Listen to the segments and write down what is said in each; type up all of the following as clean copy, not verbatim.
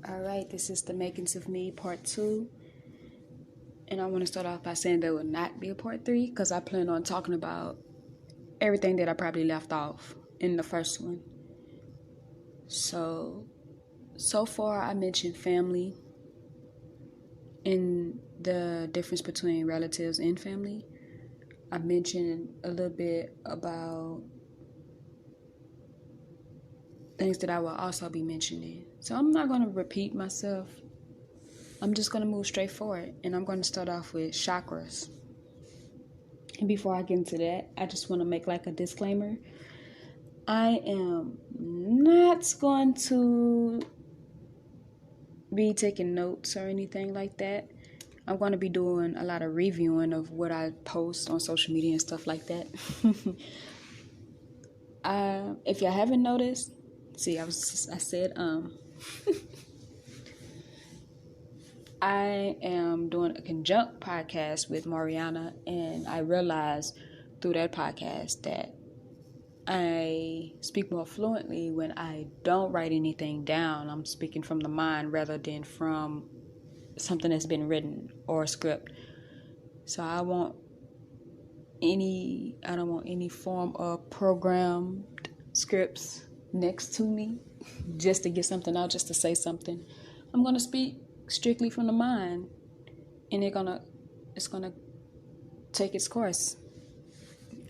Alright, this is the makings of me part 2. And I want to start off by saying there will not be a part 3 because I plan on talking about everything that I probably left off in the first one. So far I mentioned family and the difference between relatives and family. I mentioned a little bit about things that I will also be mentioning. So I'm not going to repeat myself. I'm just going to move straight forward, and I'm going to start off with chakras. And before I get into that, I just want to make like a disclaimer. I am not going to be taking notes or anything like that. I'm going to be doing a lot of reviewing of what I post on social media and stuff like that. If y'all haven't noticed, I said I am doing a conjunct podcast with Mariana, and I realized through that podcast that I speak more fluently when I don't write anything down. I'm speaking from the mind rather than from something that's been written or a script. So I don't want any form of programmed scripts next to me just to get something out, just to say something. I'm going to speak strictly from the mind, and it's gonna take its course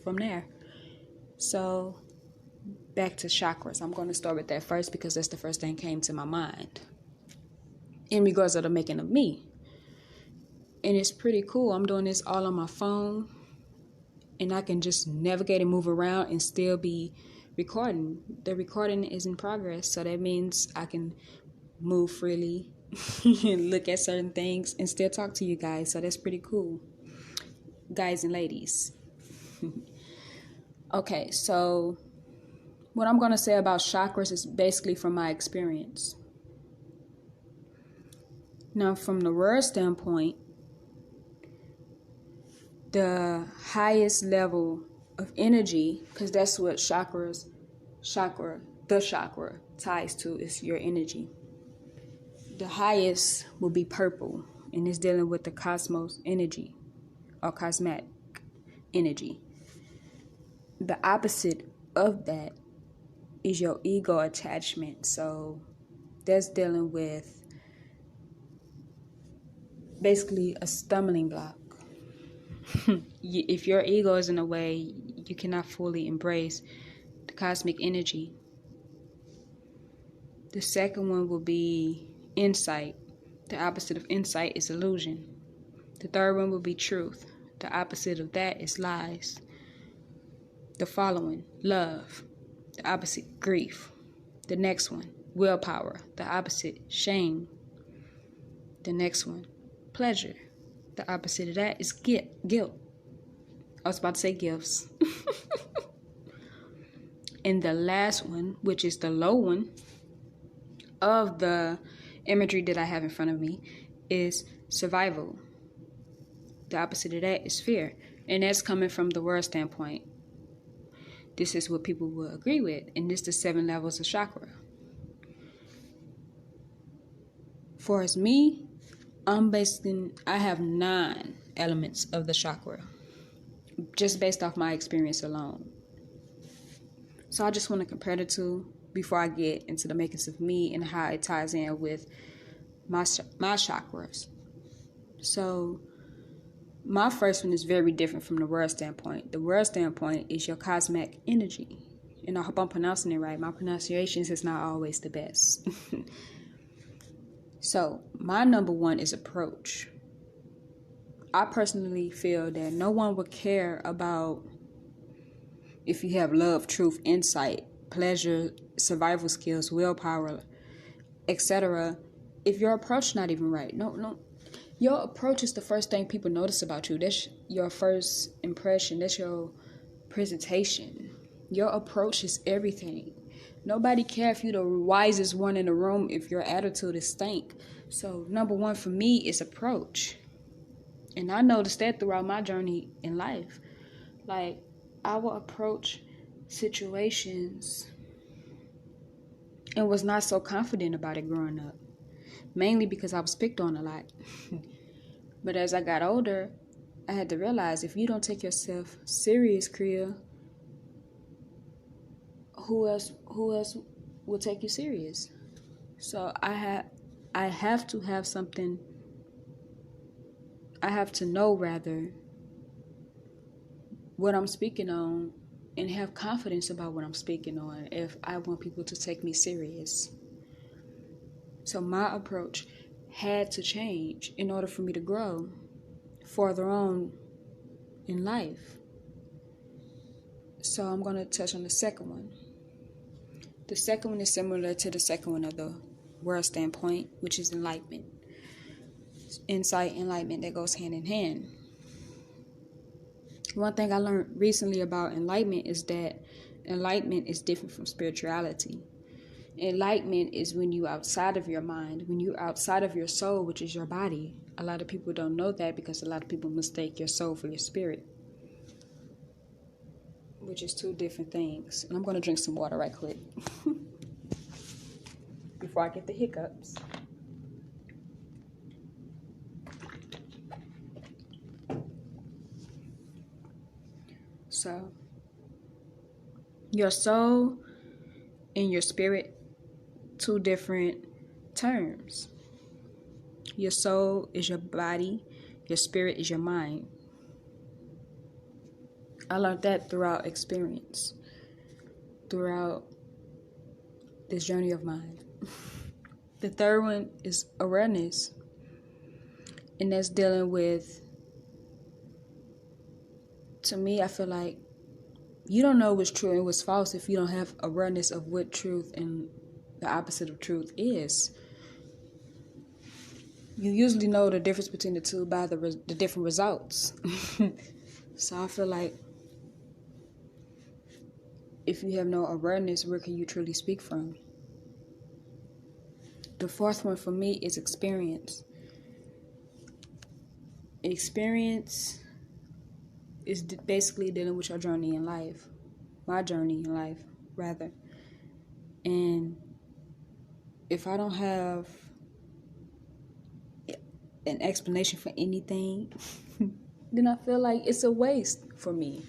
from there. So back to chakras. I'm going to start with that first because that's the first thing came to my mind in regards to the making of me. And it's pretty cool. I'm doing this all on my phone, and I can just navigate and move around and still be recording. The recording is in progress, so that means I can move freely and look at certain things and still talk to you guys. So that's pretty cool, guys and ladies. Okay, so what I'm going to say about chakras is basically from my experience. Now, from the word standpoint, the highest level of energy, because that's what the chakra ties to, is your energy. The highest will be purple, and it's dealing with the cosmos energy or cosmic energy. The opposite of that is your ego attachment. So that's dealing with basically a stumbling block. If your ego is in a way, you cannot fully embrace the cosmic energy. The second one will be insight. The opposite of insight is illusion. The third one will be truth. The opposite of that is lies. The following, love. The opposite, grief. The next one, willpower. The opposite, shame. The next one, pleasure. The opposite of that is guilt. I was about to say gifts. And the last one, which is the low one of the imagery that I have in front of me, is survival. The opposite of that is fear. And that's coming from the word standpoint. This is what people will agree with. And this is the 7 levels of chakra. For as me, I have 9 elements of the chakra, just based off my experience alone. So I just want to compare the two before I get into the makings of me and how it ties in with my chakras. So my first one is very different from the word standpoint. The word standpoint is your cosmic energy. And I hope I'm pronouncing it right. My pronunciations is not always the best. So my number 1 is approach. I personally feel that no one would care about if you have love, truth, insight, pleasure, survival skills, willpower, etc. if your approach not even right. No. Your approach is the first thing people notice about you. That's your first impression. That's your presentation. Your approach is everything. Nobody cares if you're the wisest one in the room if your attitude is stank. So number 1 for me is approach. And I noticed that throughout my journey in life. Like, I will approach situations and was not so confident about it growing up. mainly because I was picked on a lot. But as I got older, I had to realize if you don't take yourself serious, Kriya, who else will take you serious? So I have to have something. I have to know rather what I'm speaking on and have confidence about what I'm speaking on if I want people to take me serious. So my approach had to change in order for me to grow farther on in life. So I'm going to touch on the second one. The second one is similar to the second one of the world standpoint, which is enlightenment. Insight, enlightenment, that goes hand in hand. One thing I learned recently about enlightenment is that enlightenment is different from spirituality. Enlightenment is when you're outside of your mind, when you're outside of your soul, which is your body. A lot of people don't know that because a lot of people mistake your soul for your spirit, which is two different things. And I'm going to drink some water right quick before I get the hiccups. So, your soul and your spirit, two different terms. Your soul is your body, your spirit is your mind. I learned that throughout experience, throughout this journey of mine. The third one is awareness, and that's dealing with, to me, I feel like you don't know what's true and what's false if you don't have awareness of what truth and the opposite of truth is. You usually know the difference between the two by the different results. So I feel like if you have no awareness, where can you truly speak from? The fourth one for me is experience. Experience is basically dealing with your journey in life. My journey in life, rather. And if I don't have an explanation for anything, then I feel like it's a waste for me.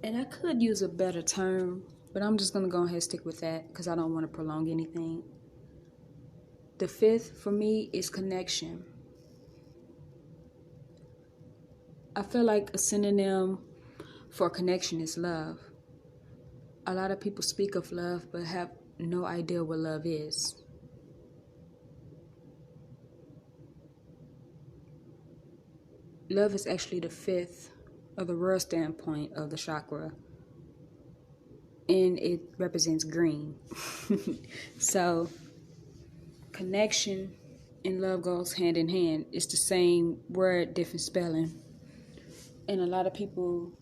And I could use a better term, but I'm just going to go ahead and stick with that because I don't want to prolong anything. The fifth for me is connection. I feel like a synonym for connection is love. A lot of people speak of love but have no idea what love is. Love is actually the fifth of the world standpoint of the chakra, and it represents green. So connection and love goes hand in hand. It's the same word, different spelling. And a lot of people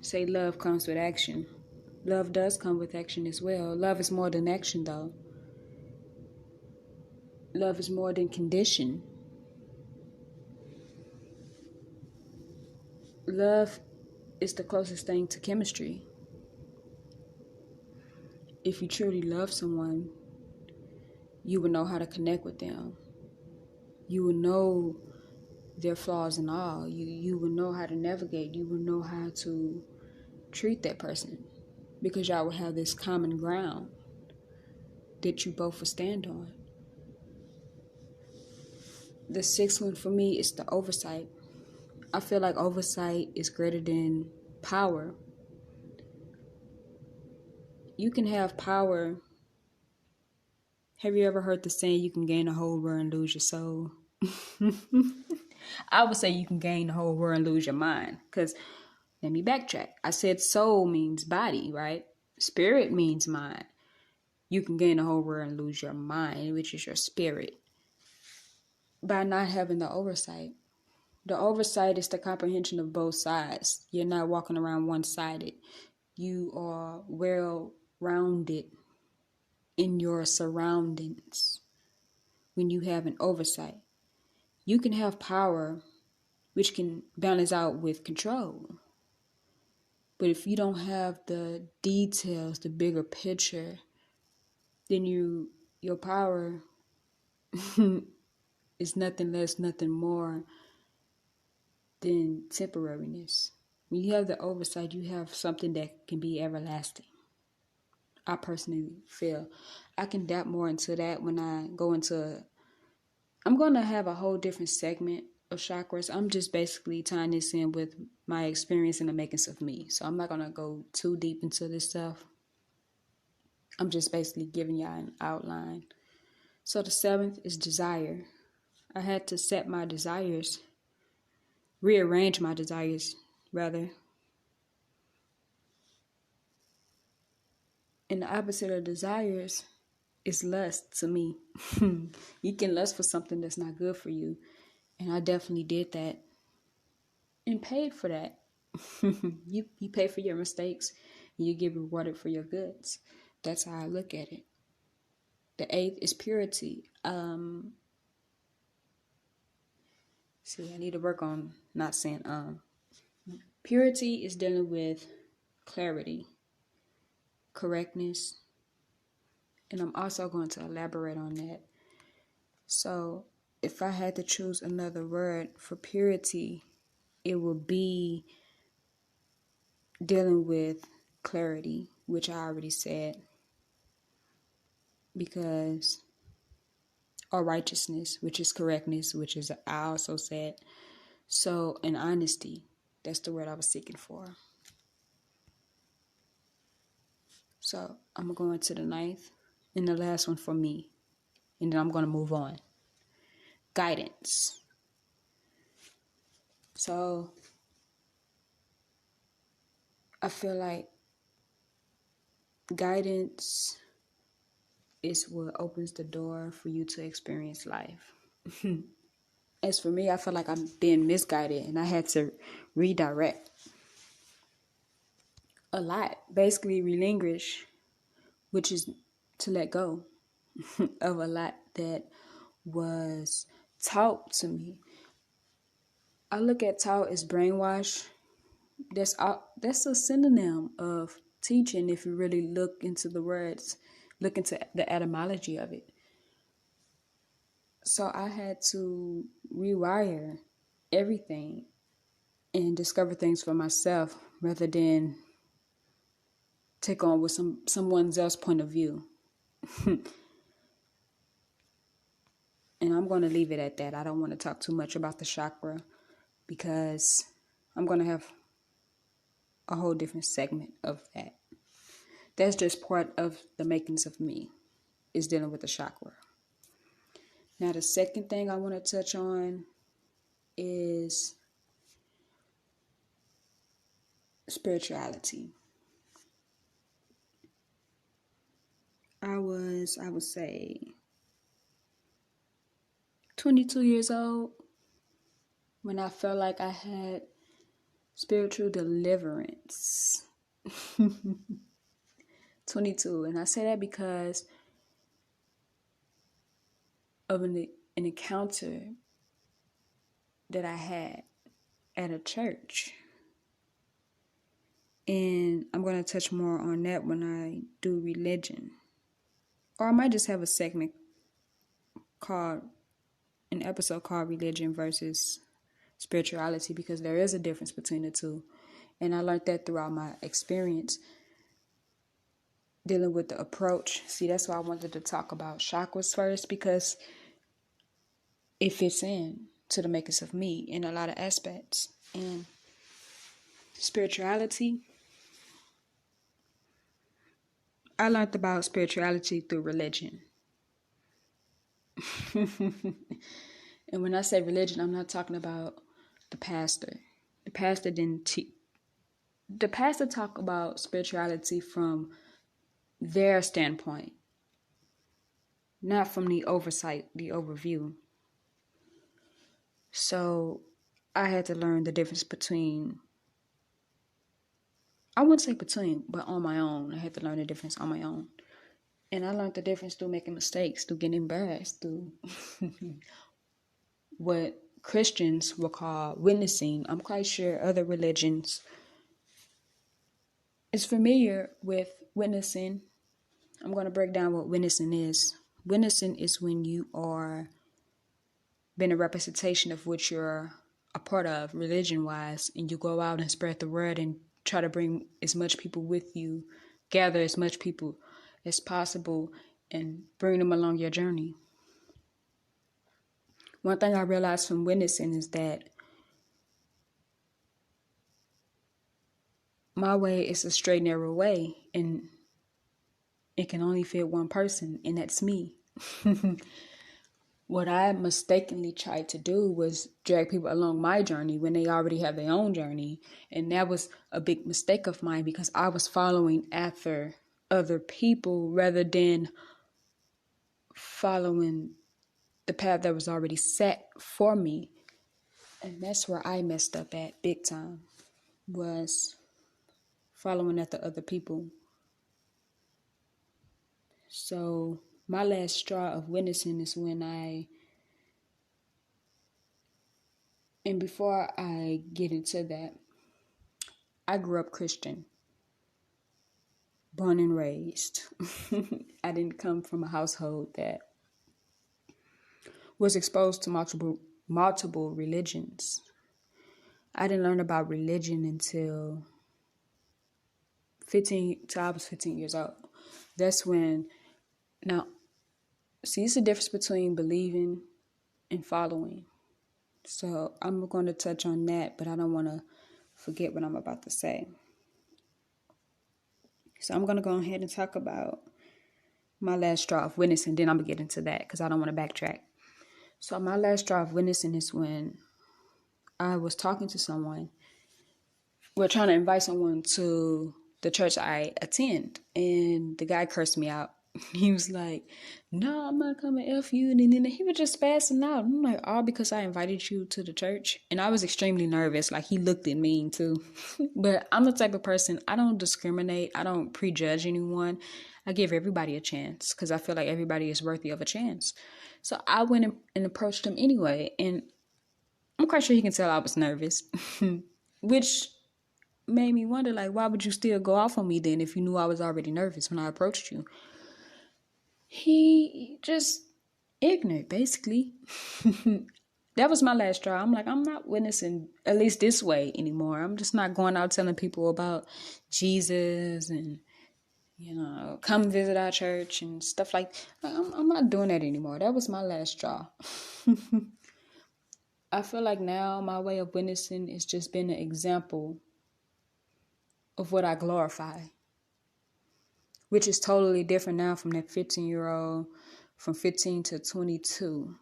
say love comes with action. Love does come with action as well. Love is more than action, though. Love is more than condition. Love is the closest thing to chemistry. If you truly love someone, you will know how to connect with them. You will know their flaws and all. You will know how to navigate. You will know how to treat that person because y'all will have this common ground that you both will stand on. The sixth one for me is the oversight. I feel like oversight is greater than power. You can have power. Have you ever heard the saying, you can gain the whole world and lose your soul? I would say you can gain the whole world and lose your mind. Because, let me backtrack. I said soul means body, right? Spirit means mind. You can gain the whole world and lose your mind, which is your spirit, by not having the oversight. The oversight is the comprehension of both sides. You're not walking around one-sided. You are well-rounded in your surroundings when you have an oversight. You can have power, which can balance out with control. But if you don't have the details, the bigger picture, then you your power is nothing less, nothing more than temporariness. When you have the oversight, you have something that can be everlasting. I personally feel I can dap more into that when I go into. I'm going to have a whole different segment of chakras. I'm just basically tying this in with my experience and the makings of me. So I'm not going to go too deep into this stuff. I'm just basically giving y'all an outline. So the 7th is desire. I had to set my desires, rearrange my desires, rather. And the opposite of desires is lust to me. You can lust for something that's not good for you. And I definitely did that and paid for that. You pay for your mistakes and you get rewarded for your goods. That's how I look at it. The 8th is purity. See, I need to work on not saying Purity is dealing with clarity, correctness, and I'm also going to elaborate on that. So if I had to choose another word for purity, it would be dealing with clarity, which I already said, because, or righteousness, which is correctness, which is I also said. So, and honesty, that's the word I was seeking for. So I'm going to the 9th and the last one for me, and then I'm going to move on. Guidance. So I feel like guidance is what opens the door for you to experience life. As for me, I feel like I'm being misguided and I had to redirect a lot. Basically relinquish, which is to let go of a lot that was taught to me. I look at taught as brainwash. That's a synonym of teaching if you really look into the words, look into the etymology of it. So I had to rewire everything and discover things for myself rather than take on with someone else's point of view. And I'm going to leave it at that. I don't want to talk too much about the chakra because I'm going to have a whole different segment of that. That's just part of the makings of me, is dealing with the chakra. Now, the second thing I want to touch on is spirituality. I would say, 22 years old when I felt like I had spiritual deliverance. 22, and I say that because of an encounter that I had at a church. And I'm going to touch more on that when I do religion. Or I might just have a segment an episode called Religion versus Spirituality, because there is a difference between the two. And I learned that throughout my experience dealing with the approach. See, that's why I wanted to talk about chakras first, because it fits in to the makers of me in a lot of aspects. And spirituality, I learned about spirituality through religion. And when I say religion, I'm not talking about the pastor. The pastor the pastor talk about spirituality from their standpoint, not from the oversight, the overview. So I had to learn the difference between, I wouldn't say between, but on my own. I had to learn the difference on my own. And I learned the difference through making mistakes, through getting embarrassed, through what Christians will call witnessing. I'm quite sure other religions is familiar with witnessing. I'm going to break down what witnessing is Witnessing is when you are being a representation of what you're a part of religion-wise, and you go out and spread the word and try to bring as much people with you, gather as much people as possible, and bring them along your journey. One thing I realized from witnessing is that my way is a straight, narrow way, and it can only fit one person, and that's me. What I mistakenly tried to do was drag people along my journey when they already have their own journey. And that was a big mistake of mine, because I was following after other people rather than following the path that was already set for me. And that's where I messed up at big time, was following after other people. So my last straw of witnessing is when and before I get into that, I grew up Christian, born and raised. I didn't come from a household that was exposed to multiple religions. I didn't learn about religion until I was 15 years old. That's when, now, see, it's the difference between believing and following. So I'm going to touch on that, but I don't want to forget what I'm about to say. So I'm going to go ahead and talk about my last straw of witnessing, then I'm going to get into that because I don't want to backtrack. So my last straw of witnessing is when I was talking to someone. We're trying to invite someone to the church I attend, and the guy cursed me out. He was like, "No, I'm not coming F you." And then he was just passing out. I'm like, all because I invited you to the church? And I was extremely nervous. Like, he looked at me too. But I'm the type of person, I don't discriminate. I don't prejudge anyone. I give everybody a chance because I feel like everybody is worthy of a chance. So I went and approached him anyway. And I'm quite sure he can tell I was nervous, which made me wonder, like, why would you still go off on me then if you knew I was already nervous when I approached you? He just ignorant, basically. That was my last straw. I'm like, I'm not witnessing, at least this way, anymore. I'm just not going out telling people about Jesus and, come visit our church and stuff like that. I'm not doing that anymore. That was my last straw. I feel like now my way of witnessing is just being an example of what I glorify, which is totally different now from that 15-year-old, from 15 to 22.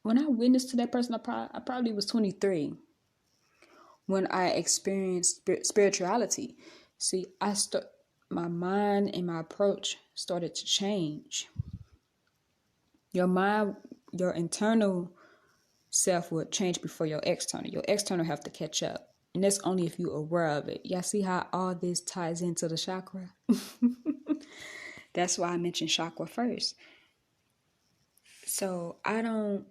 When I witnessed to that person, I probably was 23 when I experienced spirituality. See, my mind and my approach started to change. Your mind, your internal self would change before your external. Your external have to catch up. And that's only if you're aware of it. Y'all see how all this ties into the chakra? That's why I mentioned chakra first. So I don't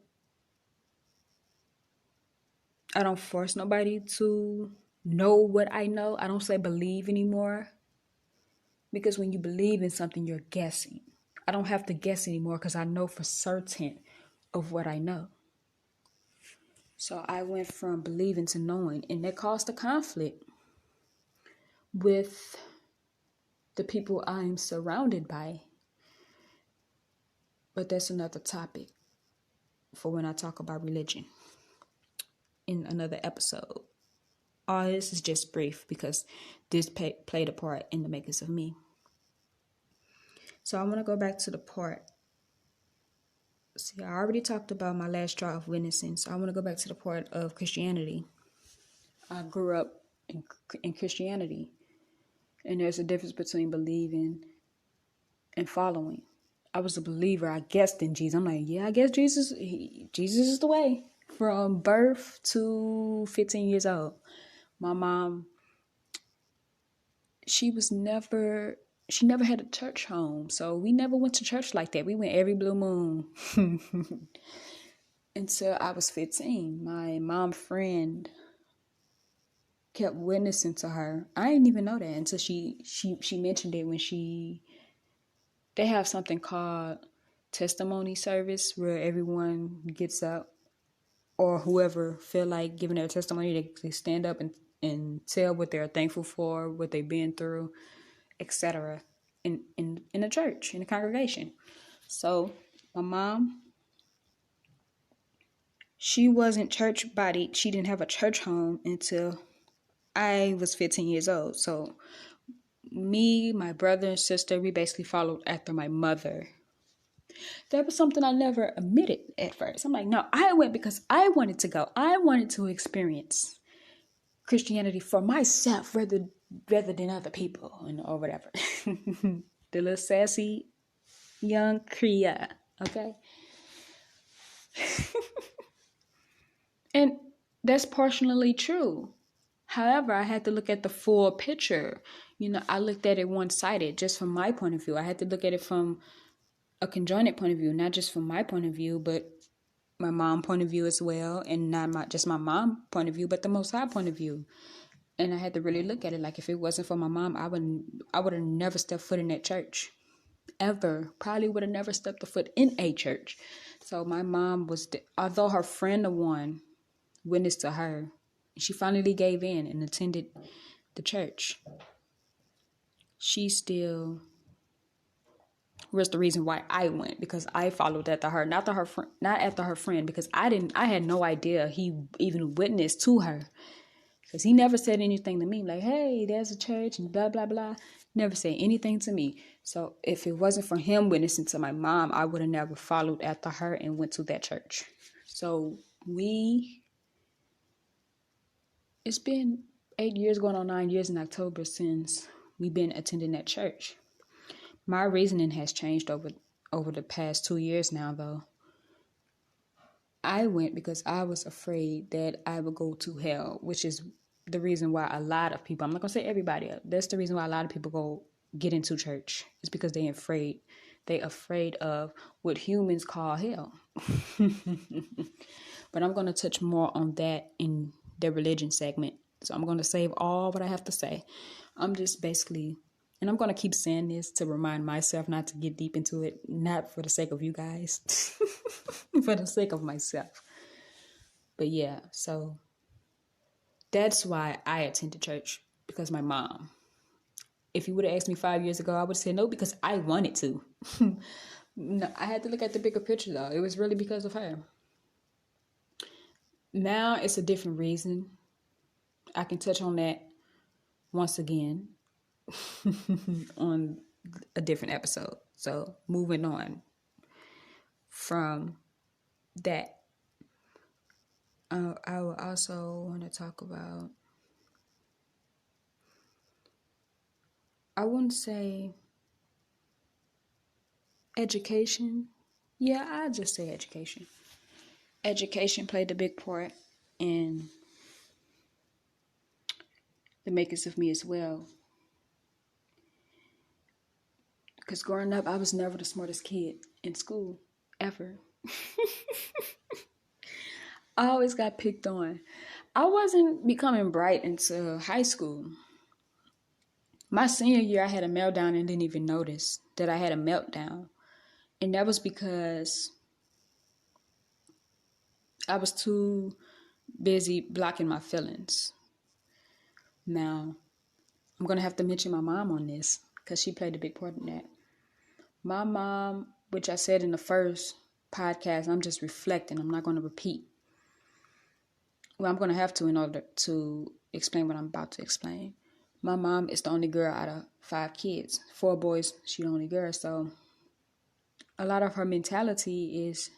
force nobody to know what I know. I don't say believe anymore. Because when you believe in something, you're guessing. I don't have to guess anymore because I know for certain of what I know. So I went from believing to knowing, and that caused a conflict with the people I'm surrounded by. But that's another topic for when I talk about religion in another episode. All this is just brief because this played a part in the makers of me. So I want to go back to the part. See, I already talked about my last straw of witnessing, so I want to go back to the part of Christianity. I grew up in Christianity, and there's a difference between believing and following. I was a believer. I guessed in Jesus. I'm like, yeah, I guess Jesus is the way. From birth to 15 years old. My mom, she never had a church home. So we never went to church like that. We went every blue moon. Until I was 15. My mom friend kept witnessing to her. I didn't even know that until she mentioned it when they have something called testimony service where everyone gets up, or whoever feel like giving their testimony, they stand up and tell what they're thankful for, what they've been through, etc. in the church, in the congregation. So my mom, she wasn't church bodied. She didn't have a church home until I was 15 years old. So me, my brother and sister, we basically followed after my mother. That was something I never admitted at first. I'm like, no, I went because I wanted to go. I wanted to experience Christianity for myself rather than other people or whatever. The little sassy young Cree, okay? And that's partially true. However, I had to look at the full picture. I looked at it one-sided, just from my point of view. I had to look at it from a conjoined point of view, not just from my point of view, but my mom's point of view as well, and not just my mom's point of view, but the Most High point of view. And I had to really look at it like, if it wasn't for my mom, I would have never stepped foot in that church, ever. Probably would have never stepped a foot in a church. So my mom although her friend the one witnessed to her, she finally gave in and attended the church. She still was the reason why I went, because I followed after her, not after her friend, because I had no idea he even witnessed to her, because he never said anything to me like, hey, there's a church and blah blah blah. Never said anything to me. So if it wasn't for him witnessing to my mom, I would have never followed after her and went to that church. So it's been 8 years, going on 9 years in October, since we've been attending that church. My reasoning has changed over the past 2 years now, though. I went because I was afraid that I would go to hell, which is the reason why a lot of people, I'm not going to say everybody, that's the reason why a lot of people get into church. It's because they're afraid. They're afraid of what humans call hell. But I'm going to touch more on that in the religion segment. So I'm going to save all what I have to say. I'm just basically, and I'm going to keep saying this to remind myself not to get deep into it, not for the sake of you guys, for the sake of myself. But yeah, so that's why I attended church, because my mom. If you would have asked me 5 years ago, I would have said no, because I wanted to. No, I had to look at the bigger picture, though. It was really because of her. Now it's a different reason. I can touch on that once again on a different episode. So moving on from that, I will also want to talk about, I wouldn't say education. Yeah, I'd just say education. Education played a big part in the makers of me as well. Because growing up, I was never the smartest kid in school, ever. I always got picked on. I wasn't becoming bright until high school. My senior year, I had a meltdown and didn't even notice that I had a meltdown. And that was because I was too busy blocking my feelings. Now, I'm going to have to mention my mom on this, because she played a big part in that. My mom, which I said in the first podcast, I'm just reflecting. I'm not going to repeat. Well, I'm going to have to in order to explain what I'm about to explain. My mom is the only girl out of 5 kids. 4 boys, she's the only girl. So a lot of her mentality is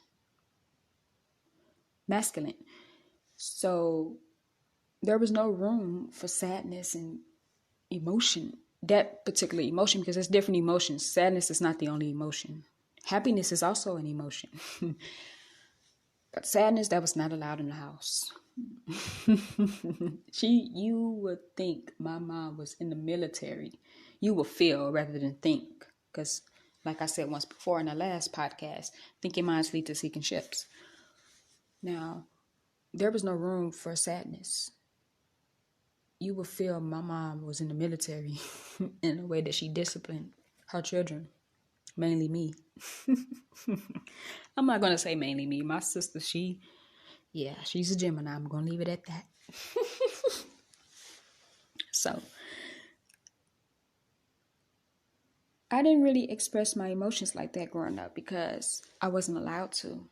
masculine. So there was no room for sadness and emotion. That particular emotion, because there's different emotions. Sadness is not the only emotion. Happiness is also an emotion. But sadness, that was not allowed in the house. You would think my mom was in the military. You would feel rather than think. Because, like I said once before in the last podcast, thinking minds lead to sinking ships. Now, there was no room for sadness. You would feel my mom was in the military in a way that she disciplined her children, mainly me. I'm not going to say mainly me. My sister, she's a Gemini. I'm going to leave it at that. So, I didn't really express my emotions like that growing up because I wasn't allowed to.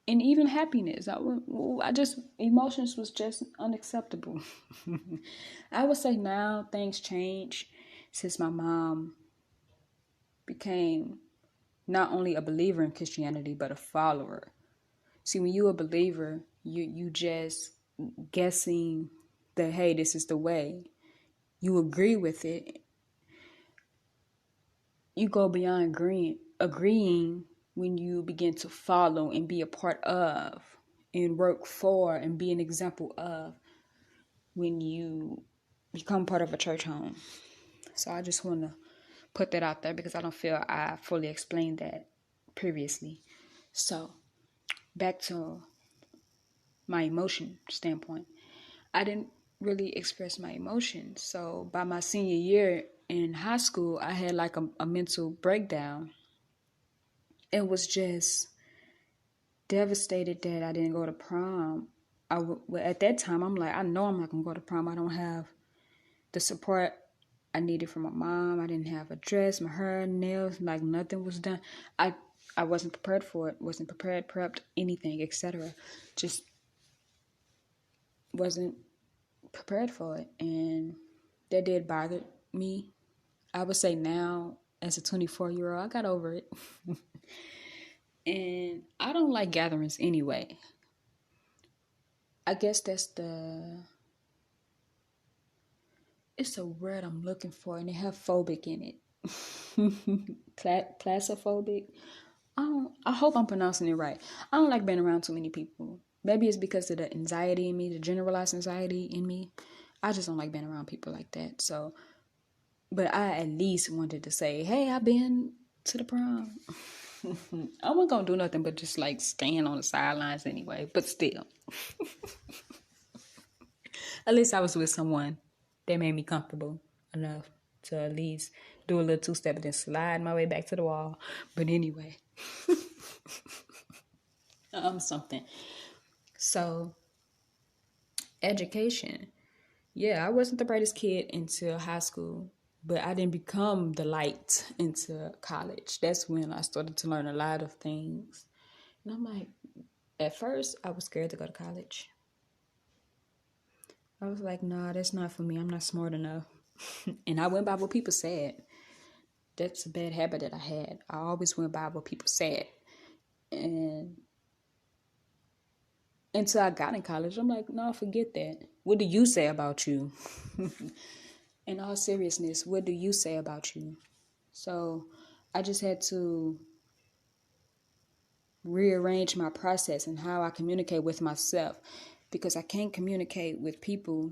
And even happiness, emotions was just unacceptable. I would say now things change since my mom became not only a believer in Christianity, but a follower. See, when you're a believer, you just guessing that, hey, this is the way. You agree with it. You go beyond agreeing when you begin to follow and be a part of and work for and be an example of when you become part of a church home. So I just want to put that out there because I don't feel I fully explained that previously. So back to my emotion standpoint. I didn't really express my emotions. So by my senior year in high school, I had like a mental breakdown and was just devastated that I didn't go to prom. At that time, I'm like, I know I'm not going to go to prom. I don't have the support I needed from my mom. I didn't have a dress, my hair, nails, like nothing was done. I wasn't prepared for it, wasn't prepared, prepped, anything, etc. Just wasn't prepared for it. And that did bother me. I would say now, as a 24-year-old, I got over it. And I don't like gatherings anyway. I guess it's a word I'm looking for, and they have phobic in it. Classophobic. I hope I'm pronouncing it right. I don't like being around too many people. Maybe it's because of the anxiety in me, the generalized anxiety in me. I just don't like being around people like that. So, but I at least wanted to say, hey, I've been to the prom. I wasn't going to do nothing but just like stand on the sidelines anyway, but still. At least I was with someone that made me comfortable enough to at least do a little two-step and then slide my way back to the wall. But anyway, something. So, education. Yeah, I wasn't the brightest kid until high school, but I didn't become the light into college. That's when I started to learn a lot of things. And I'm like, at first, I was scared to go to college. I was like, nah, that's not for me. I'm not smart enough. And I went by what people said. That's a bad habit that I had. I always went by what people said. And until I got in college, I'm like, no, forget that. What do you say about you? In all seriousness, what do you say about you? So I just had to rearrange my process and how I communicate with myself, because I can't communicate with people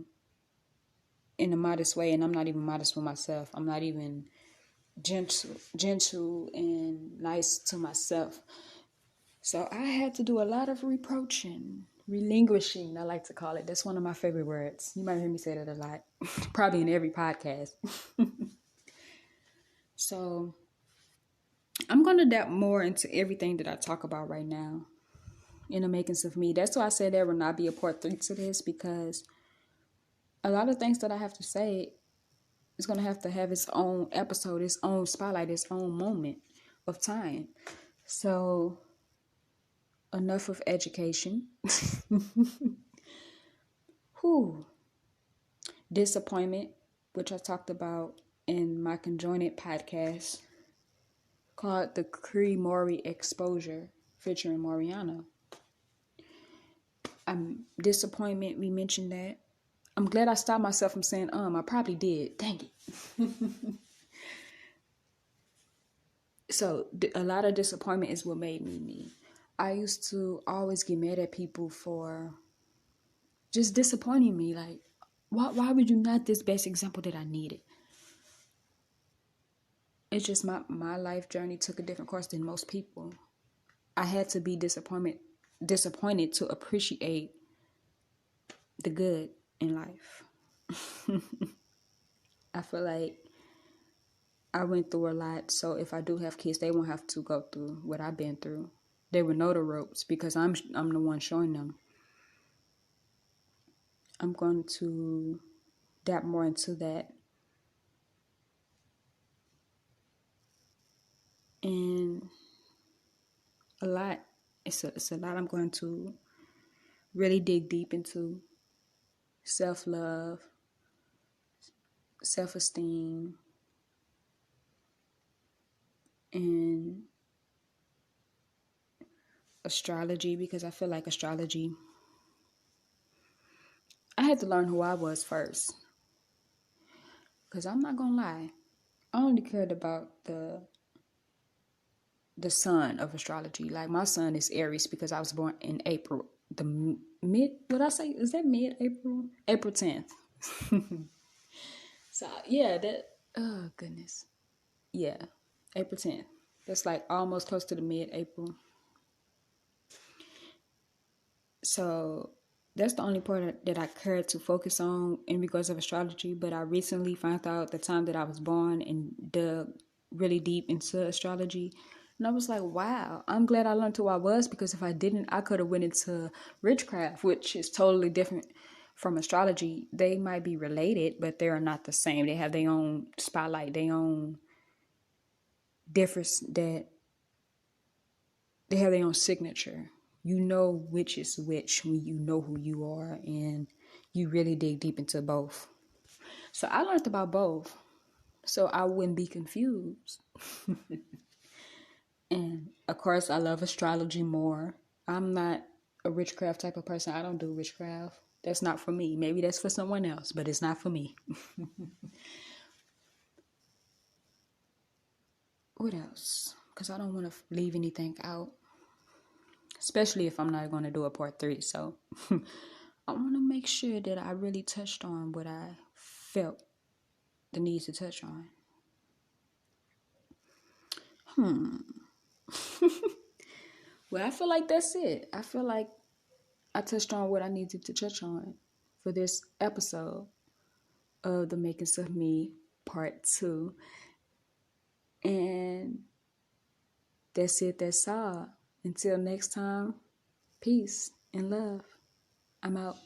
in a modest way, and I'm not even modest with myself. I'm not even gentle and nice to myself. So I had to do a lot of reproaching, relinquishing, I like to call it. That's one of my favorite words. You might hear me say that a lot, probably in every podcast. So I'm going to adapt more into everything that I talk about right now in the makings of me. That's why I said there will not be a part 3 to this, because a lot of things that I have to say is going to have its own episode, its own spotlight, its own moment of time. So enough of education. Disappointment, which I talked about in my conjoined podcast called the Cree-Maury Exposure, featuring Mariana. Disappointment, we mentioned that. I'm glad I stopped myself from saying, I probably did. Dang it. So a lot of disappointment is what made me me. I used to always get mad at people for just disappointing me. Like, why would you not this best example that I needed? It's just my life journey took a different course than most people. I had to be disappointed to appreciate the good in life. I feel like I went through a lot, so if I do have kids, they won't have to go through what I've been through. They would know the ropes because I'm the one showing them. I'm going to dap more into that. And a lot. It's a lot I'm going to really dig deep into. Self-love, self-esteem, and astrology, because I feel like astrology, I had to learn who I was first. Because I'm not going to lie, I only cared about the sun of astrology. Like my sun is Aries because I was born in April. The mid, what I say, is that mid-April? April 10th. So yeah, oh goodness. Yeah, April 10th. That's like almost close to the mid-April. So that's the only part that I cared to focus on in regards of astrology. But I recently found out the time that I was born and dug really deep into astrology. And I was like, wow, I'm glad I learned who I was, because if I didn't, I could have went into witchcraft, which is totally different from astrology. They might be related, but they are not the same. They have their own spotlight, their own difference, that they have their own signature. You know which is which when you know who you are, and you really dig deep into both. So I learned about both, so I wouldn't be confused. And of course, I love astrology more. I'm not a witchcraft type of person. I don't do witchcraft. That's not for me. Maybe that's for someone else, but it's not for me. What else? Because I don't want to leave anything out, especially if I'm not going to do a part 3. So I want to make sure that I really touched on what I felt the need to touch on. Well, I feel like that's it. I feel like I touched on what I needed to touch on for this episode of The Makings of Me Part 2. And that's it. That's all. Until next time, peace and love. I'm out.